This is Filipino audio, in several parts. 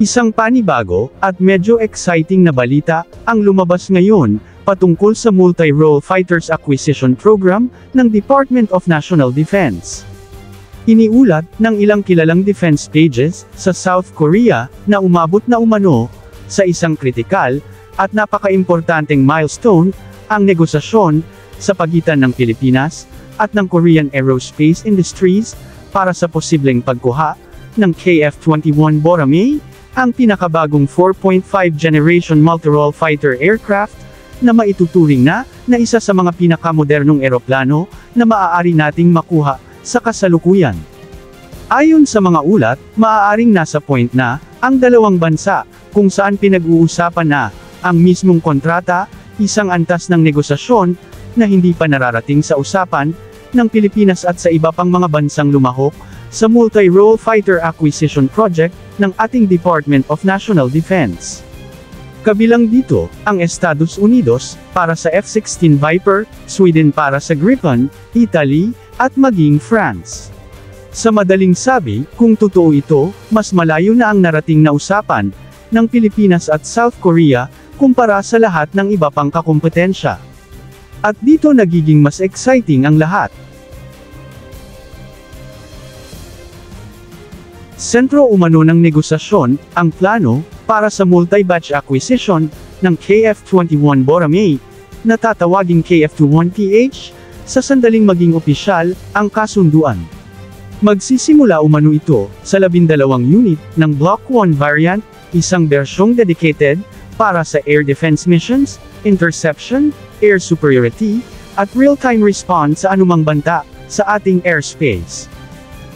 Isang panibago, at medyo exciting na balita, ang lumabas ngayon, patungkol sa Multi-Role Fighters Acquisition Program, ng Department of National Defense. Iniulat, ng ilang kilalang defense pages, sa South Korea, na umabot na umano, sa isang kritikal, at napaka-importanteng milestone, ang negosasyon, sa pagitan ng Pilipinas, at ng Korean Aerospace Industries, para sa posibleng pagkuha, ng KF-21 Boramae, ang pinakabagong 4.5 generation multi-role fighter aircraft, na maituturing na isa sa mga pinakamodernong eroplano, na maaari nating makuha, sa kasalukuyan. Ayon sa mga ulat, maaaring nasa point na, ang dalawang bansa, kung saan pinag-uusapan na, ang mismong kontrata, isang antas ng negosasyon, na hindi pa nararating sa usapan, ng Pilipinas at sa iba pang mga bansang lumahok, sa Multi-Role Fighter Acquisition Project, ng ating Department of National Defense. Kabilang dito, ang Estados Unidos, para sa F-16 Viper, Sweden para sa Gripen, Italy, at maging France. Sa madaling sabi, kung totoo ito, mas malayo na ang narating na usapan, ng Pilipinas at South Korea, kumpara sa lahat ng iba pang kakumpetensya. At dito nagiging mas exciting ang lahat. Sentro umano ng negosasyon, ang plano, para sa multi-batch acquisition, ng KF-21 Boramae, na tatawaging KF-21PH, sa sandaling maging opisyal, ang kasunduan. Magsisimula umano ito, sa 12 unit, ng Block 1 variant, isang bersyong dedicated, para sa air defense missions, interception, air superiority, at real-time response sa anumang banta, sa ating airspace.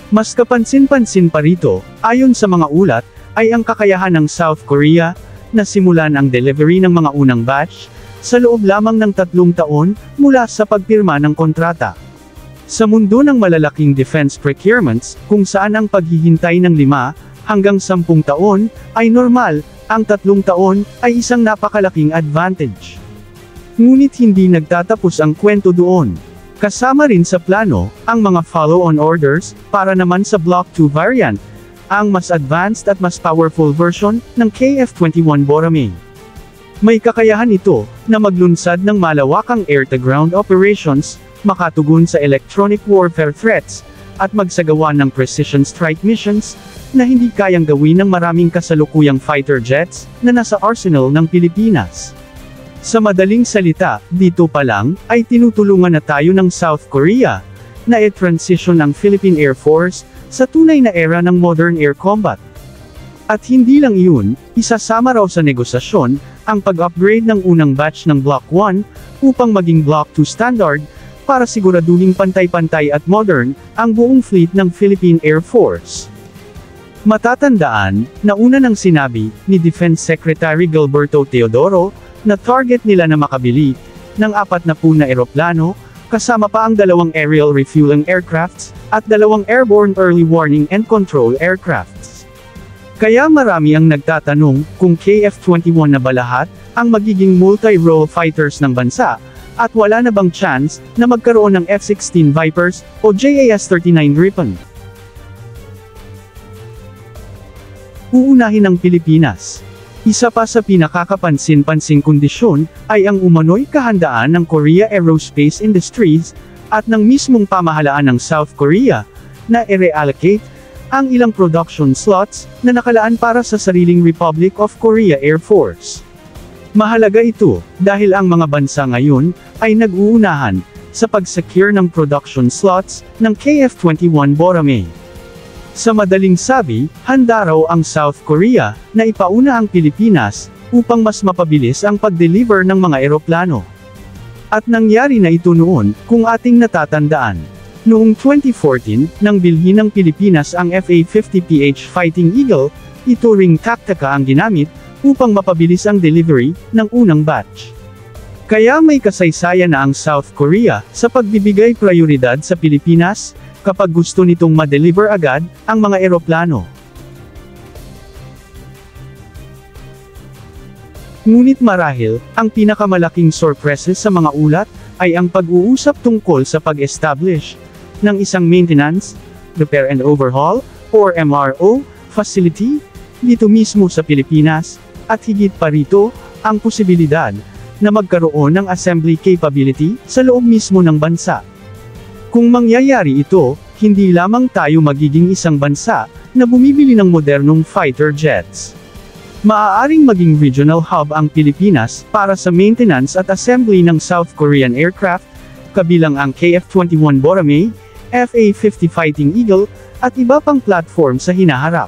Mas kapansin-pansin pa rito, ayon sa mga ulat, ay ang kakayahan ng South Korea, na simulan ang delivery ng mga unang batch, sa loob lamang ng 3 taon, mula sa pagpirma ng kontrata. Sa mundo ng malalaking defense procurements, kung saan ang paghihintay ng 5 hanggang 10 taon, ay normal, ang 3 taon, ay isang napakalaking advantage. Ngunit hindi nagtatapos ang kwento doon. Kasama rin sa plano, ang mga follow-on orders, para naman sa Block 2 variant, ang mas advanced at mas powerful version, ng KF-21 Boramae. May kakayahan ito, na maglunsad ng malawakang air-to-ground operations, makatugon sa electronic warfare threats, at magsagawa ng precision strike missions, na hindi kayang gawin ng maraming kasalukuyang fighter jets, na nasa arsenal ng Pilipinas. Sa madaling salita, dito pa lang, ay tinutulungan na tayo ng South Korea, na i-transition ang Philippine Air Force, sa tunay na era ng modern air combat. At hindi lang iyon, isasama raw sa negosasyon, ang pag-upgrade ng unang batch ng Block 1, upang maging Block 2 standard, para siguraduhing pantay-pantay at modern, ang buong fleet ng Philippine Air Force. Matatandaan, na una nang sinabi, ni Defense Secretary Gilberto Teodoro, na target nila na makabili, ng 40 na eroplano, kasama pa ang 2 aerial refueling aircrafts, at 2 airborne early warning and control aircrafts. Kaya marami ang nagtatanong, kung KF-21 na ba lahat, ang magiging multi-role fighters ng bansa, at wala na bang chance, na magkaroon ng F-16 Vipers, o JAS-39 Gripen. Uunahin ang Pilipinas. Isa pa sa pinakakapansin-pansing kondisyon, ay ang umano'y kahandaan ng Korea Aerospace Industries, at ng mismong pamahalaan ng South Korea, na i-reallocate, ang ilang production slots, na nakalaan para sa sariling Republic of Korea Air Force. Mahalaga ito, dahil ang mga bansa ngayon, ay nag-uunahan, sa pag-secure ng production slots, ng KF-21 Boramae. Sa madaling sabi, handa raw ang South Korea, na ipauna ang Pilipinas, upang mas mapabilis ang pag-deliver ng mga eroplano. At nangyari na ito noon, kung ating natatandaan. Noong 2014, nang bilhin ng Pilipinas ang FA-50PH Fighting Eagle, ito ring taktika ang ginamit, upang mapabilis ang delivery, ng unang batch. Kaya may kasaysayan na ang South Korea, sa pagbibigay prioridad sa Pilipinas, kapag gusto nitong ma-deliver agad, ang mga eroplano. Ngunit marahil, ang pinakamalaking sorpreses sa mga ulat, ay ang pag-uusap tungkol sa pag-establish, ng isang maintenance, repair and overhaul, or MRO, facility, dito mismo sa Pilipinas, at higit pa rito, ang posibilidad na magkaroon ng assembly capability sa loob mismo ng bansa. Kung mangyayari ito, hindi lamang tayo magiging isang bansa na bumibili ng modernong fighter jets. Maaaring maging regional hub ang Pilipinas para sa maintenance at assembly ng South Korean aircraft, kabilang ang KF-21 Boramae, FA-50 Fighting Eagle, at iba pang platform sa hinaharap.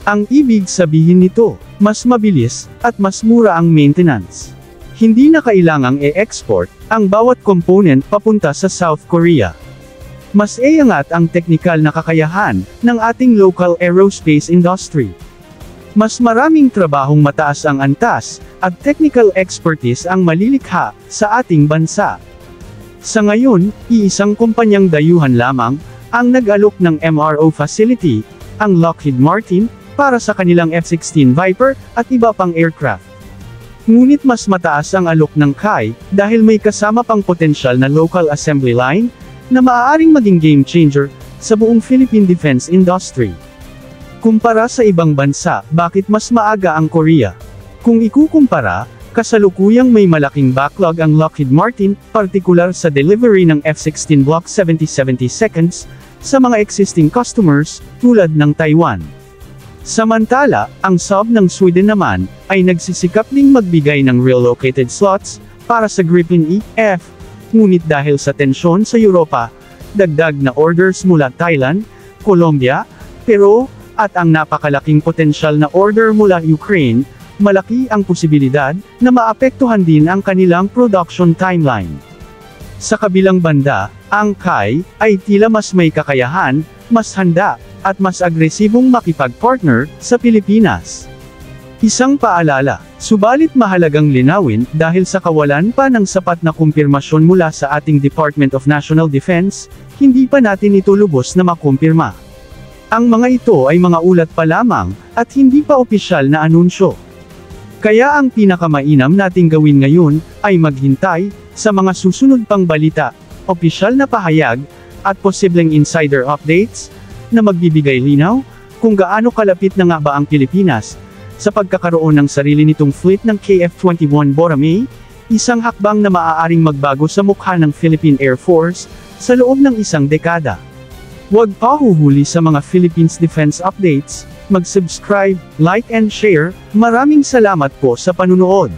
Ang ibig sabihin nito, mas mabilis, at mas mura ang maintenance. Hindi na kailangang e-export ang bawat component papunta sa South Korea. Mas iangat ang teknikal na kakayahan ng ating local aerospace industry. Mas maraming trabahong mataas ang antas, at technical expertise ang malilikha sa ating bansa. Sa ngayon, iisang kumpanyang dayuhan lamang ang nag-alok ng MRO facility, ang Lockheed Martin, para sa kanilang F-16 Viper at iba pang aircraft. Ngunit mas mataas ang alok ng KAI dahil may kasama pang potensyal na local assembly line na maaaring maging game changer sa buong Philippine defense industry. Kumpara sa ibang bansa, bakit mas maaga ang Korea? Kung ikukumpara, kasalukuyang may malaking backlog ang Lockheed Martin, partikular sa delivery ng F-16 Block 70-70 seconds, sa mga existing customers, tulad ng Taiwan. Samantala, ang sub ng Sweden naman, ay nagsisikap ding magbigay ng relocated slots, para sa Gripen E/F, ngunit dahil sa tensyon sa Europa, dagdag na orders mula Thailand, Colombia, Peru, at ang napakalaking potensyal na order mula Ukraine, malaki ang posibilidad na maapektuhan din ang kanilang production timeline. Sa kabilang banda, ang KAI ay tila mas may kakayahan, mas handa, at mas agresibong makipag-partner sa Pilipinas. Isang paalala, subalit mahalagang linawin dahil sa kawalan pa ng sapat na kumpirmasyon mula sa ating Department of National Defense, hindi pa natin ito lubos na makumpirma. Ang mga ito ay mga ulat pa lamang, at hindi pa opisyal na anunsyo. Kaya ang pinakamainam nating gawin ngayon, ay maghintay sa mga susunod pang balita, opisyal na pahayag, at posibleng insider updates, na magbibigay linaw, kung gaano kalapit na nga ba ang Pilipinas, sa pagkakaroon ng sarili nitong fleet ng KF-21 Boramae, isang hakbang na maaaring magbago sa mukha ng Philippine Air Force, sa loob ng isang dekada. Huwag pahuhuli sa mga Philippines Defense Updates, mag-subscribe, like and share, maraming salamat po sa panunood.